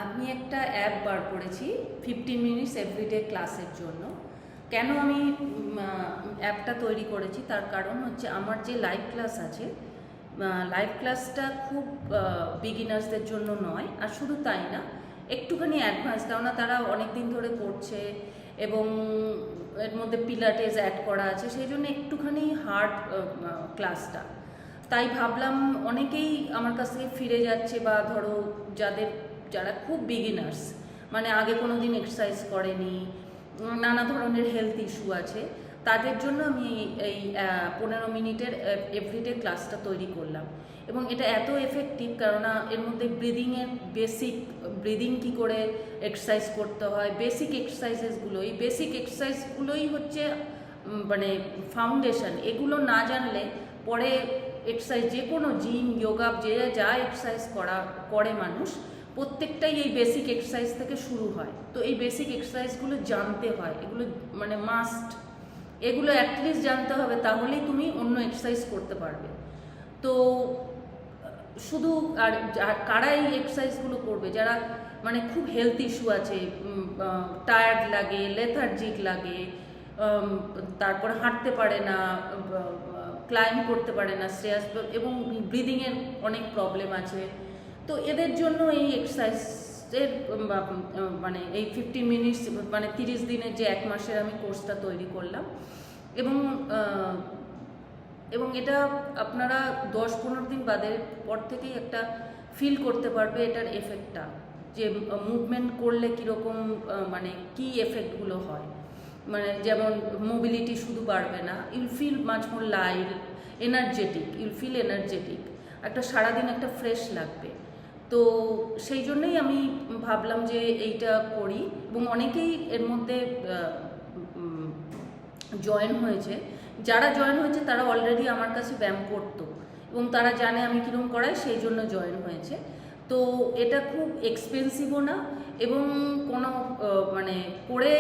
আমি একটা অ্যাপ বার করেছি 15 মিনিটস এভরিডে ক্লাসের জন্য। কেন আমি অ্যাপটা তৈরি করেছি তার কারণ হচ্ছে আমার যে লাইভ ক্লাস আছে, লাইভ ক্লাসটা খুব বিগিনার্সদের জন্য নয়, আর শুধু তাই না, একটুখানি অ্যাডভান্স, কেননা তারা অনেক দিন ধরে করছে এবং এর মধ্যে পিলাটেস অ্যাড করা আছে, সেই জন্য একটুখানি হার্ড ক্লাসটা। তাই ভাবলাম অনেকেই আমার কাছ থেকে ফিরে যাচ্ছে, বা ধরো যারা খুব বিগিনার্স, মানে আগে কোনো দিন এক্সারসাইজ করেনি, নানা ধরনের হেলথ ইস্যু আছে, তাদের জন্য আমি এই 15 মিনিটের এভরিডে ক্লাসটা তৈরি করলাম। এবং এটা এত এফেক্টিভ, কেননা এর মধ্যে ব্রিদিং কী করে এক্সারসাইজ করতে হয়, বেসিক এক্সারসাইজগুলোই হচ্ছে মানে ফাউন্ডেশন। এগুলো না জানলে পরে এক্সারসাইজ, যে কোনো জিম, যোগা, যা এক্সারসাইজ করে মানুষ, প্রত্যেকটাই এই বেসিক এক্সারসাইজ থেকে শুরু হয়। তো এই বেসিক এক্সারসাইজগুলো জানতে হয়, এগুলো মানে মাস্ট, এগুলো অ্যাটলিস্ট জানতে হবে, তাহলেই তুমি অন্য এক্সারসাইজ করতে পারবে। তো শুধু আর কারা এই এক্সারসাইজগুলো করবে? যারা মানে খুব হেলথ ইস্যু আছে, টায়ার্ড লাগে, লেথার্জিক লাগে, তারপর হাঁটতে পারে না, ক্লাইম্ব করতে পারে না স্টেয়ার্স, এবং ব্রিদিংয়ের অনেক প্রবলেম আছে। তো এদের জন্য এই এক্সারসাইজের মানে এই 15 মিনিটস মানে 30 দিনের যে 1 মাসের আমি কোর্সটা তৈরি করলাম। এবং এটা আপনারা 10-15 দিন বাদের পর থেকেই একটা ফিল করতে পারবে এটার এফেক্টটা, যে মুভমেন্ট করলে কীরকম মানে কী এফেক্টগুলো হয়। মানে যেমন মোবিলিটি শুধু বাড়বে না, you'll feel much more light, energetic, একটা সারাদিন একটা ফ্রেশ লাগবে। তো সেই জন্যই আমি ভাবলাম যে এইটা করি, এবং অনেকেই এর মধ্যে জয়েন হয়েছে। যারা জয়েন হয়েছে তারা অলরেডি আমার কাছে ব্যায়াম করতো, এবং তারা জানে আমি কীরকম করাই, সেই জন্য জয়েন হয়েছে। তো এটা খুব এক্সপেন্সিভও না, এবং কোনো মানে করে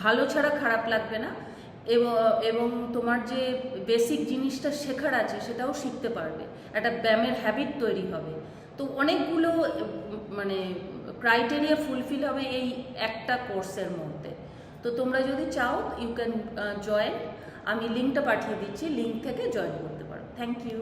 ভালো ছাড়া খারাপ লাগবে না, এবং তোমার যে বেসিক জিনিসটা শেখার আছে সেটাও শিখতে পারবে, একটা ব্যায়ামের হ্যাবিট তৈরি হবে। তো অনেকগুলো মানে ক্রাইটেরিয়া ফুলফিল হবে এই একটা কোর্সের মধ্যে। তো তোমরা যদি চাও, ইউ ক্যান জয়েন। আমি লিঙ্কটা পাঠিয়ে দিচ্ছি, লিঙ্ক থেকে জয়েন করতে পারো। Thank you.